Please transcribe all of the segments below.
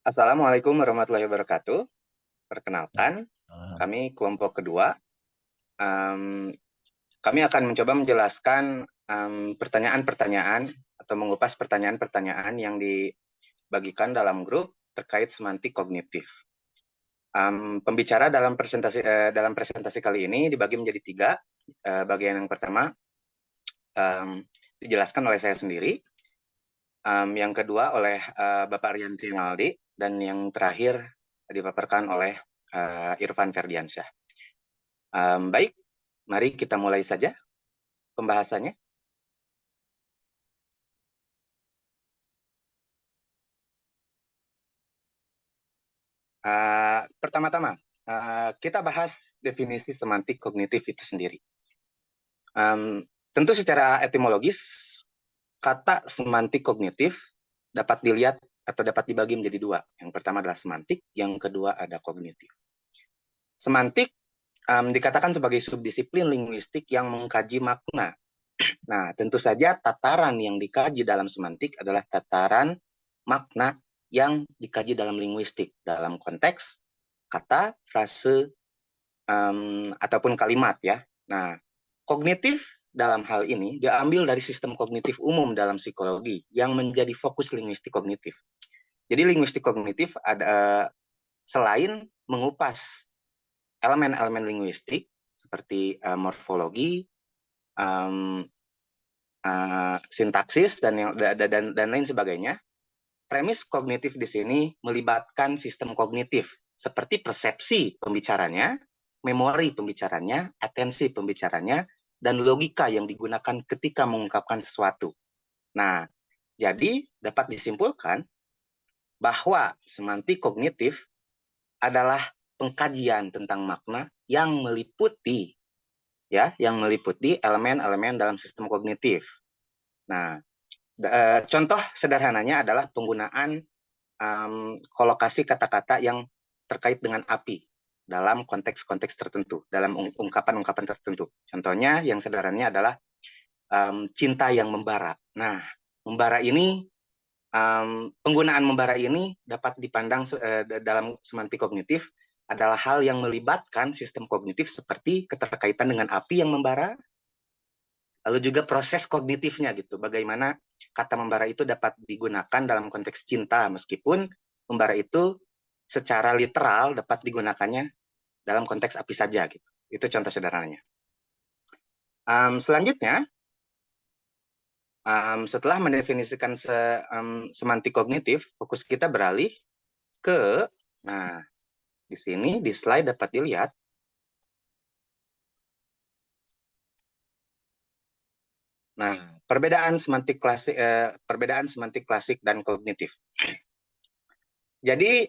Assalamualaikum warahmatullahi wabarakatuh. Perkenalkan, Waalaikumsalam. kami kelompok kedua. Em, Kami akan mencoba menjelaskan pertanyaan-pertanyaan atau mengupas pertanyaan-pertanyaan yang dibagikan dalam grup terkait semantik kognitif. Pembicara dalam presentasi kali ini dibagi menjadi tiga. Bagian yang pertama dijelaskan oleh saya sendiri, yang kedua oleh Bapak Rian Rinaldi, dan yang terakhir dipaparkan oleh Irfan Ferdiansyah. Baik, mari kita mulai saja pembahasannya. Pertama-tama, kita bahas definisi semantik kognitif itu sendiri. Tentu secara etimologis, kata semantik kognitif dapat dilihat atau dapat dibagi menjadi dua. Yang pertama adalah semantik, yang kedua ada kognitif. Semantik dikatakan sebagai subdisiplin linguistik yang mengkaji makna. Nah, tentu saja tataran yang dikaji dalam semantik adalah tataran makna yang dikaji dalam linguistik, dalam konteks kata, frase, ataupun kalimat ya. Nah, kognitif dalam hal ini diambil dari sistem kognitif umum dalam psikologi yang menjadi fokus linguistik kognitif. Jadi linguistik kognitif ada selain mengupas elemen-elemen linguistik seperti morfologi, sintaksis dan lain sebagainya. Premis kognitif di sini melibatkan sistem kognitif seperti persepsi pembicaranya, memori pembicaranya, atensi pembicaranya, dan logika yang digunakan ketika mengungkapkan sesuatu. Nah, jadi dapat disimpulkan bahwa semantik kognitif adalah pengkajian tentang makna yang meliputi elemen-elemen dalam sistem kognitif. Nah, contoh sederhananya adalah penggunaan kolokasi kata-kata yang terkait dengan api dalam konteks-konteks tertentu, dalam ungkapan-ungkapan tertentu. Contohnya yang sederhananya adalah cinta yang membara. Nah, membara ini, penggunaan membara ini dapat dipandang dalam semantik kognitif adalah hal yang melibatkan sistem kognitif seperti keterkaitan dengan api yang membara, lalu juga proses kognitifnya gitu, bagaimana kata membara itu dapat digunakan dalam konteks cinta, meskipun membara itu secara literal dapat digunakannya dalam konteks api saja gitu. Itu contoh sederhananya. Selanjutnya, setelah mendefinisikan semantik kognitif, fokus kita beralih ke, nah di sini di slide dapat dilihat, nah perbedaan semantik klasik dan kognitif. Jadi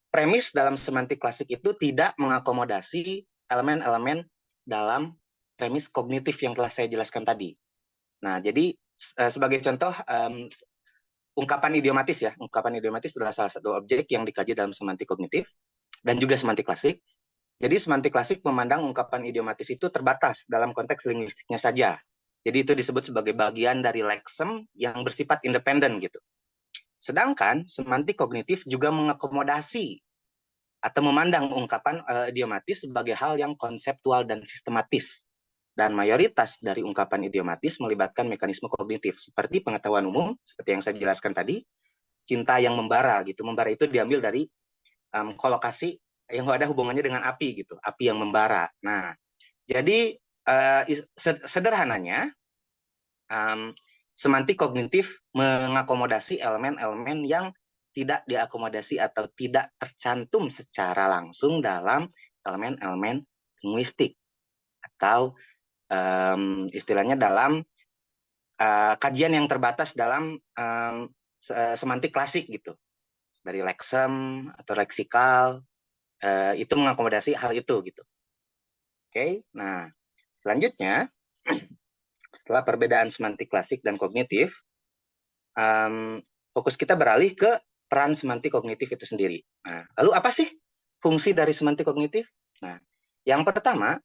premis dalam semantik klasik itu tidak mengakomodasi elemen-elemen dalam premis kognitif yang telah saya jelaskan tadi. Nah, jadi sebagai contoh, ungkapan idiomatis adalah salah satu objek yang dikaji dalam semantik kognitif dan juga semantik klasik. Jadi semantik klasik memandang ungkapan idiomatis itu terbatas dalam konteks linguistiknya saja. Jadi itu disebut sebagai bagian dari leksem yang bersifat independen gitu. Sedangkan semantik kognitif juga mengakomodasi atau memandang ungkapan idiomatis sebagai hal yang konseptual dan sistematis. Dan mayoritas dari ungkapan idiomatis melibatkan mekanisme kognitif, seperti pengetahuan umum, seperti yang saya jelaskan tadi, cinta yang membara gitu. Membara itu diambil dari kolokasi yang ada hubungannya dengan api gitu, api yang membara. Nah, jadi sederhananya, semantik kognitif mengakomodasi elemen-elemen yang tidak diakomodasi atau tidak tercantum secara langsung dalam elemen-elemen linguistik atau istilahnya dalam kajian yang terbatas dalam semantik klasik gitu, dari leksem atau leksikal, itu mengakomodasi hal itu gitu. Oke, nah selanjutnya setelah perbedaan semantik klasik dan kognitif, fokus kita beralih ke peran semantik kognitif itu sendiri. Nah, lalu apa sih fungsi dari semantik kognitif? Nah, yang pertama,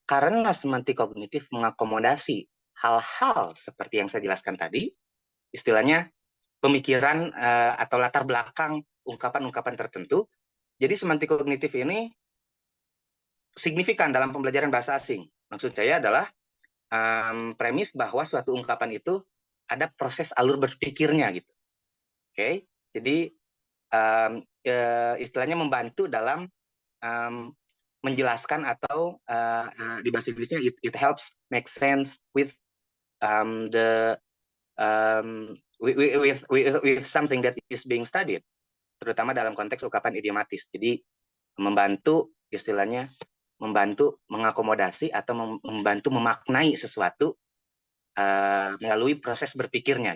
karena semantik kognitif mengakomodasi hal-hal seperti yang saya jelaskan tadi, istilahnya pemikiran atau latar belakang ungkapan-ungkapan tertentu. Jadi semantik kognitif ini signifikan dalam pembelajaran bahasa asing. Maksud saya adalah premis bahwa suatu ungkapan itu ada proses alur berpikirnya gitu. Oke, jadi istilahnya membantu dalam menjelaskan atau di bahasa Inggrisnya it helps make sense with the with something that is being studied, terutama dalam konteks ungkapan idiomatis. Jadi membantu istilahnya membantu mengakomodasi atau membantu memaknai sesuatu melalui proses berpikirnya.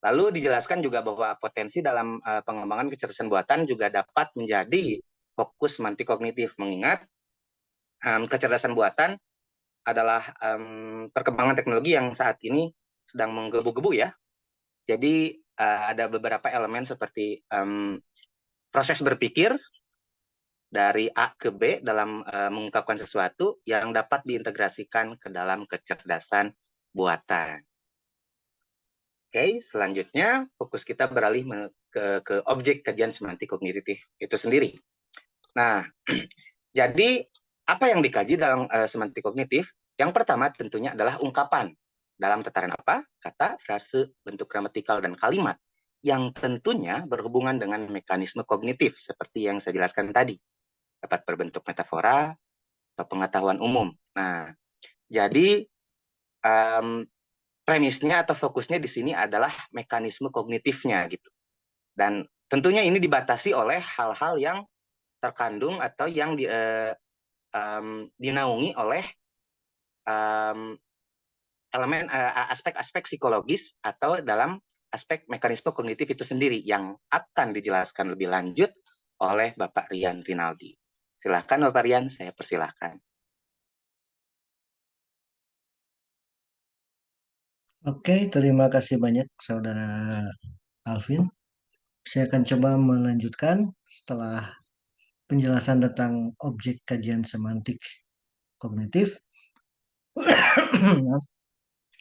Lalu dijelaskan juga bahwa potensi dalam pengembangan kecerdasan buatan juga dapat menjadi fokus semantik kognitif, mengingat kecerdasan buatan adalah perkembangan teknologi yang saat ini sedang menggebu-gebu ya. Jadi ada beberapa elemen seperti proses berpikir dari A ke B dalam mengungkapkan sesuatu yang dapat diintegrasikan ke dalam kecerdasan buatan. Oke, selanjutnya fokus kita beralih ke objek kajian semantik kognitif itu sendiri. Nah, jadi apa yang dikaji dalam semantik kognitif? Yang pertama tentunya adalah ungkapan. Dalam tataran apa? Kata, frase, bentuk gramatikal, dan kalimat. Yang tentunya berhubungan dengan mekanisme kognitif, seperti yang saya jelaskan tadi. Dapat berbentuk metafora atau pengetahuan umum. Nah, jadi premisnya atau fokusnya di sini adalah mekanisme kognitifnya gitu. Dan tentunya ini dibatasi oleh hal-hal yang terkandung atau yang dinaungi oleh elemen aspek-aspek psikologis atau dalam aspek mekanisme kognitif itu sendiri yang akan dijelaskan lebih lanjut oleh Bapak Rian Rinaldi. Silahkan Bapak Rian, saya persilahkan. Oke, terima kasih banyak Saudara Alvin. Saya akan coba melanjutkan setelah penjelasan tentang objek kajian semantik kognitif.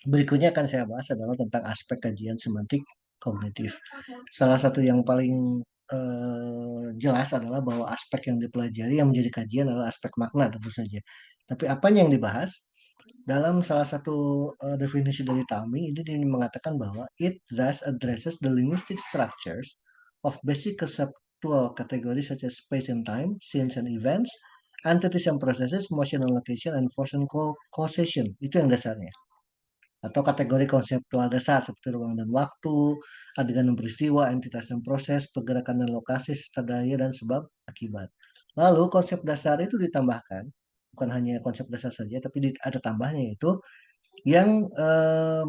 Berikutnya akan saya bahas adalah tentang aspek kajian semantik kognitif. Salah satu yang paling jelas adalah bahwa aspek yang dipelajari yang menjadi kajian adalah aspek makna tentu saja. Tapi apa yang dibahas? Dalam salah satu definisi dari Talmi, ini mengatakan bahwa it thus addresses the linguistic structures of basic conceptual categories such as space and time, scenes and events, entities and processes, motion and location, and force and causation. Itu yang dasarnya atau kategori konseptual dasar seperti ruang dan waktu, adegan dan peristiwa, entitas dan proses, pergerakan dan lokasi, serta daya dan sebab akibat. Lalu konsep dasar itu ditambahkan, bukan hanya konsep dasar saja, tapi ada tambahnya itu yang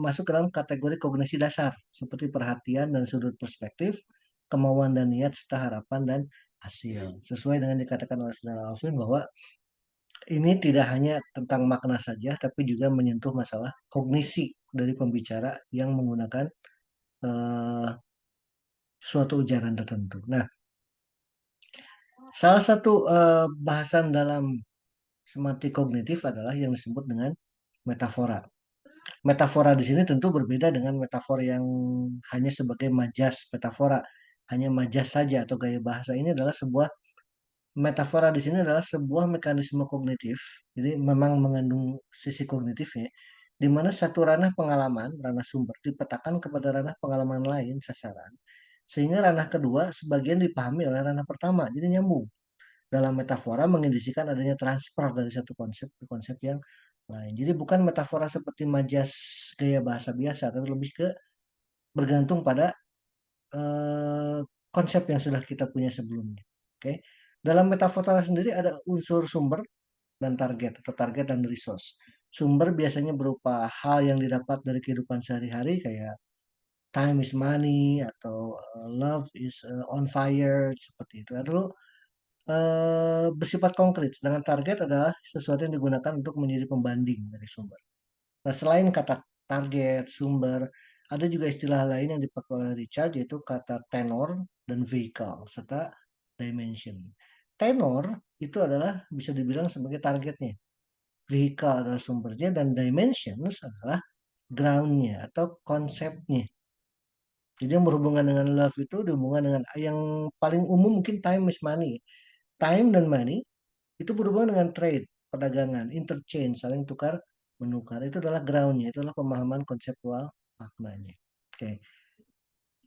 masuk ke dalam kategori kognisi dasar, seperti perhatian dan sudut perspektif, kemauan dan niat, serta harapan dan hasil. Sesuai dengan dikatakan oleh Saudara Alvin bahwa ini tidak hanya tentang makna saja, tapi juga menyentuh masalah kognisi dari pembicara yang menggunakan eh, suatu ujaran tertentu. Nah, salah satu bahasan dalam semantik kognitif adalah yang disebut dengan metafora. Metafora di sini tentu berbeda dengan metafora yang hanya sebagai majas metafora, hanya majas saja atau gaya bahasa. Ini adalah sebuah metafora di sini adalah sebuah mekanisme kognitif, jadi memang mengandung sisi kognitifnya, di mana satu ranah pengalaman, ranah sumber, dipetakan kepada ranah pengalaman lain, sasaran, sehingga ranah kedua sebagian dipahami oleh ranah pertama, jadi nyambung. Dalam metafora mengindisikan adanya transfer dari satu konsep ke konsep yang lain. Jadi bukan metafora seperti majas gaya bahasa biasa, tapi lebih ke bergantung pada eh, konsep yang sudah kita punya sebelumnya. Oke. Dalam metafora sendiri ada unsur sumber dan target atau target dan resource. Sumber biasanya berupa hal yang didapat dari kehidupan sehari-hari kayak time is money atau love is on fire seperti itu. Lalu bersifat konkret. Sedangkan target adalah sesuatu yang digunakan untuk menjadi pembanding dari sumber. Nah, selain kata target, sumber, ada juga istilah lain yang dipakai oleh Richard yaitu kata tenor dan vehicle serta dimension. Tenor itu adalah bisa dibilang sebagai targetnya. Vehicle adalah sumbernya dan dimensions adalah groundnya atau konsepnya. Jadi yang berhubungan dengan love itu dihubungan dengan yang paling umum mungkin time is money. Time dan money itu berhubungan dengan trade, perdagangan, interchange, saling tukar menukar. Itu adalah groundnya, itu adalah pemahaman konseptual maknanya. Oke.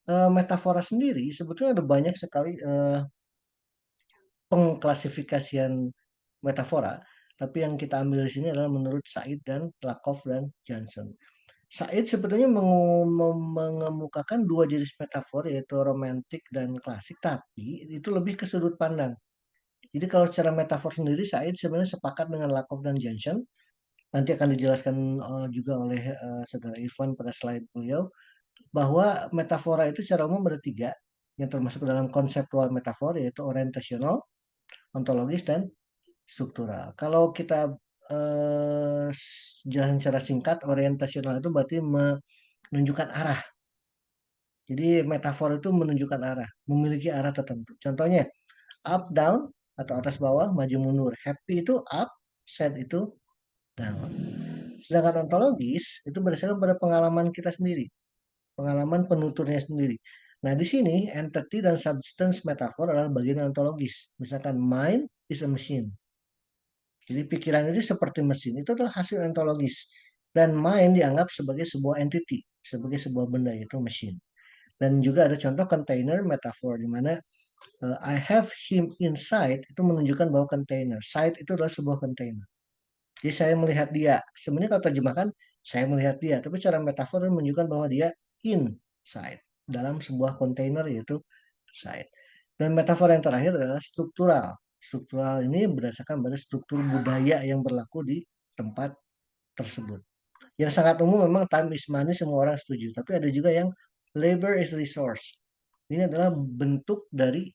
Metafora sendiri sebetulnya ada banyak sekali pengklasifikasian metafora, tapi yang kita ambil di sini adalah menurut Said dan Lakoff dan Johnson. Said sebetulnya mengemukakan dua jenis metafor yaitu romantik dan klasik, tapi itu lebih ke sudut pandang. Jadi kalau secara metafor sendiri Said sebenarnya sepakat dengan Lakoff dan Johnson. Nanti akan dijelaskan juga oleh saudara Irfan pada slide beliau bahwa metafora itu secara umum ada tiga yang termasuk dalam konseptual metafor yaitu orientasional, ontologis, dan struktural. Kalau kita jelasin secara singkat, orientasional itu berarti menunjukkan arah. Jadi metafor itu menunjukkan arah, memiliki arah tertentu. Contohnya up down atau atas bawah, maju mundur. Happy itu up, sad itu down. Sedangkan ontologis itu berdasarkan pada pengalaman kita sendiri, pengalaman penuturnya sendiri. Nah, di sini entity dan substance metafor adalah bagian ontologis. Misalkan mind is a machine. Jadi pikiran itu seperti mesin, itu adalah hasil ontologis. Dan mind dianggap sebagai sebuah entity, sebagai sebuah benda, yaitu mesin. Dan juga ada contoh container metafor, di mana I have him inside, itu menunjukkan bahwa container. Side itu adalah sebuah container. Jadi saya melihat dia. Sebenarnya kalau terjemahkan, saya melihat dia. Tapi secara metafor menunjukkan bahwa dia inside, dalam sebuah container, yaitu side. Dan metafor yang terakhir adalah struktural. Struktural ini berdasarkan pada struktur budaya yang berlaku di tempat tersebut. Yang sangat umum memang time is money, semua orang setuju. Tapi ada juga yang labor is resource. Ini adalah bentuk dari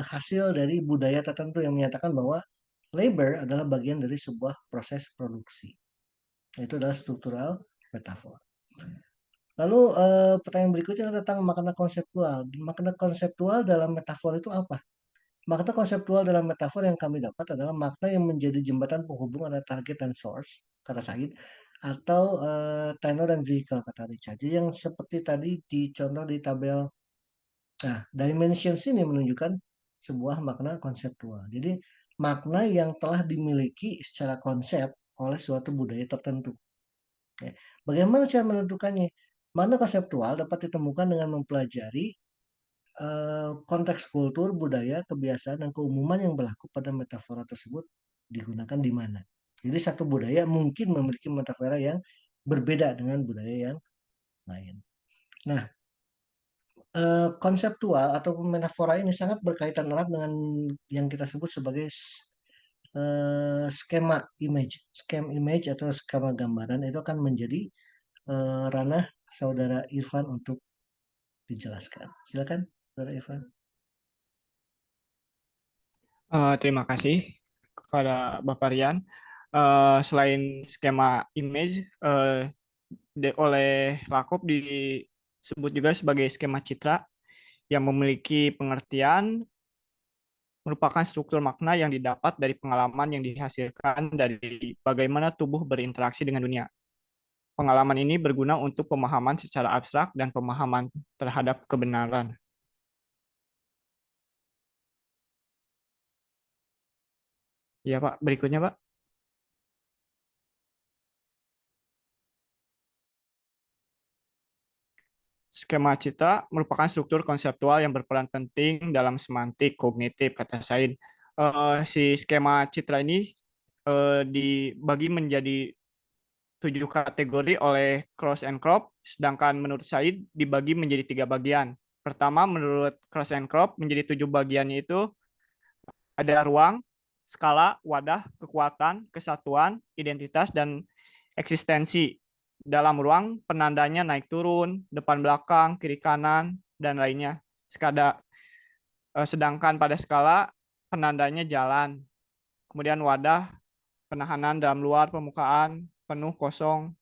hasil dari budaya tertentu yang menyatakan bahwa labor adalah bagian dari sebuah proses produksi. Itu adalah struktural metafor. Lalu pertanyaan berikutnya tentang makna konseptual. Makna konseptual dalam metafor itu apa? Makna konseptual dalam metafor yang kami dapat adalah makna yang menjadi jembatan penghubung antara target dan source, kata Said, atau tenor dan vehicle, kata Richard. Jadi yang seperti tadi dicontoh di tabel. Nah, dimensions ini menunjukkan sebuah makna konseptual. Jadi makna yang telah dimiliki secara konsep oleh suatu budaya tertentu. Ya. Bagaimana cara menentukannya? Makna konseptual dapat ditemukan dengan mempelajari konteks kultur, budaya, kebiasaan, dan keumuman yang berlaku pada metafora tersebut digunakan di mana. Jadi satu budaya mungkin memiliki metafora yang berbeda dengan budaya yang lain. Nah, konseptual atau metafora ini sangat berkaitan erat dengan yang kita sebut sebagai skema image. Skema image atau skema gambaran itu akan menjadi ranah saudara Irfan untuk dijelaskan. Silakan, saudara Irfan. Terima kasih kepada Bapak Rian. Selain skema image, oleh Lakop disebut juga sebagai skema citra yang memiliki pengertian merupakan struktur makna yang didapat dari pengalaman yang dihasilkan dari bagaimana tubuh berinteraksi dengan dunia. Pengalaman ini berguna untuk pemahaman secara abstrak dan pemahaman terhadap kebenaran. Ya, Pak. Berikutnya, Pak. Skema citra merupakan struktur konseptual yang berperan penting dalam semantik kognitif, kata Said. Si skema citra ini dibagi menjadi 7 kategori oleh Cross and Crop, sedangkan menurut Said dibagi menjadi 3 bagian. Pertama, menurut Cross and Crop menjadi 7 bagiannya itu ada ruang, skala, wadah, kekuatan, kesatuan, identitas, dan eksistensi. Dalam ruang, penandanya naik turun, depan belakang, kiri kanan, dan lainnya. Sedangkan pada skala, penandanya jalan. Kemudian wadah, penahanan dalam luar permukaan, penuh, kosong.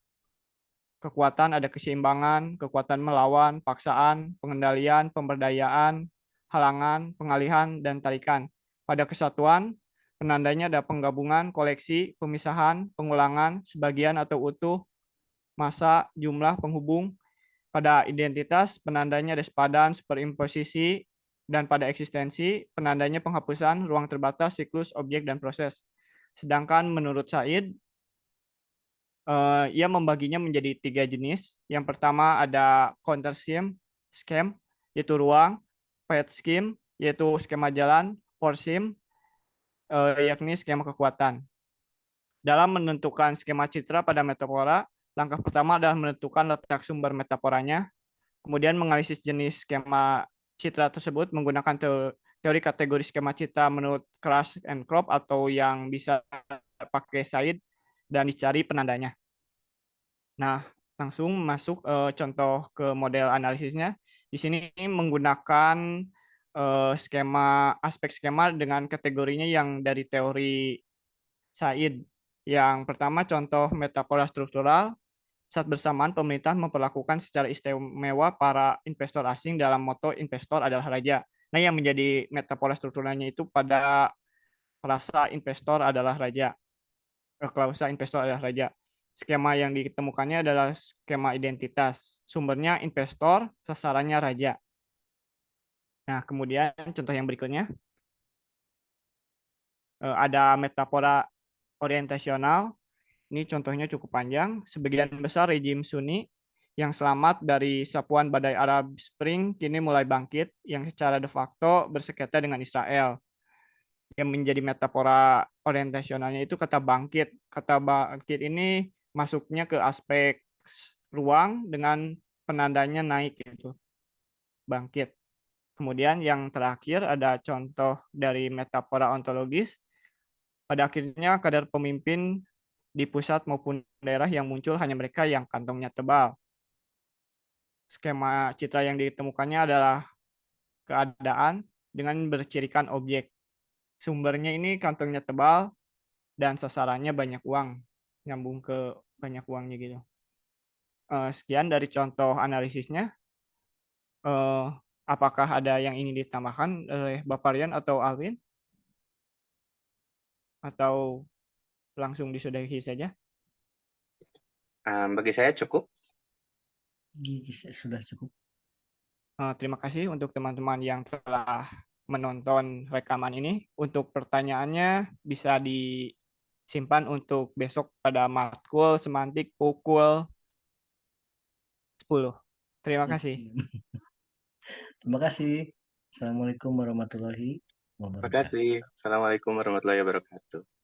Kekuatan ada keseimbangan, kekuatan melawan, paksaan, pengendalian, pemberdayaan, halangan, pengalihan, dan tarikan. Pada kesatuan, penandanya ada penggabungan, koleksi, pemisahan, pengulangan, sebagian atau utuh, massa, jumlah, penghubung. Pada identitas, penandanya ada sepadan, superimposisi, dan pada eksistensi, penandanya penghapusan, ruang terbatas, siklus, objek, dan proses. Sedangkan menurut Said, ia membaginya menjadi 3 jenis. Yang pertama ada counter scheme, yaitu ruang, path scheme, yaitu skema jalan, force scheme, yakni skema kekuatan. Dalam menentukan skema citra pada metafora, langkah pertama adalah menentukan letak sumber metaforanya, kemudian menganalisis jenis skema citra tersebut menggunakan teori kategori skema citra menurut Crash and Crop atau yang bisa pakai Said, dan dicari penandanya. Nah, langsung masuk contoh ke model analisisnya. Di sini menggunakan aspek skema dengan kategorinya yang dari teori Said. Yang pertama contoh metafora struktural, saat bersamaan pemerintah memperlakukan secara istimewa para investor asing dalam moto investor adalah raja. Nah, yang menjadi metafora strukturalnya itu pada frasa investor adalah raja. Klausa investor adalah raja. Skema yang ditemukannya adalah skema identitas. Sumbernya investor, sasarannya raja. Nah, kemudian contoh yang berikutnya. Ada metafora orientasional. Ini contohnya cukup panjang. Sebagian besar rejim Sunni yang selamat dari sapuan badai Arab Spring kini mulai bangkit, yang secara de facto bersengketa dengan Israel. Yang menjadi metafora orientasionalnya itu kata bangkit. Kata bangkit ini masuknya ke aspek ruang dengan penandanya naik, gitu. Bangkit. Kemudian yang terakhir ada contoh dari metafora ontologis. Pada akhirnya kadar pemimpin di pusat maupun daerah yang muncul hanya mereka yang kantongnya tebal. Skema citra yang ditemukannya adalah keadaan dengan bercirikan objek. Sumbernya ini kantongnya tebal dan sasarannya banyak uang, nyambung ke banyak uangnya gitu. Sekian dari contoh analisisnya. Apakah ada yang ingin ditambahkan oleh Bapak Rian atau Alvin? Atau langsung disudahi saja? Bagi saya cukup. Sudah cukup. Terima kasih untuk teman-teman yang telah menonton rekaman ini. Untuk pertanyaannya bisa disimpan untuk besok pada matkul semantik pukul 10. Terima kasih. Terima kasih. Assalamualaikum warahmatullahi Terima wabarakatuh. kasih. Assalamualaikum warahmatullahi wabarakatuh.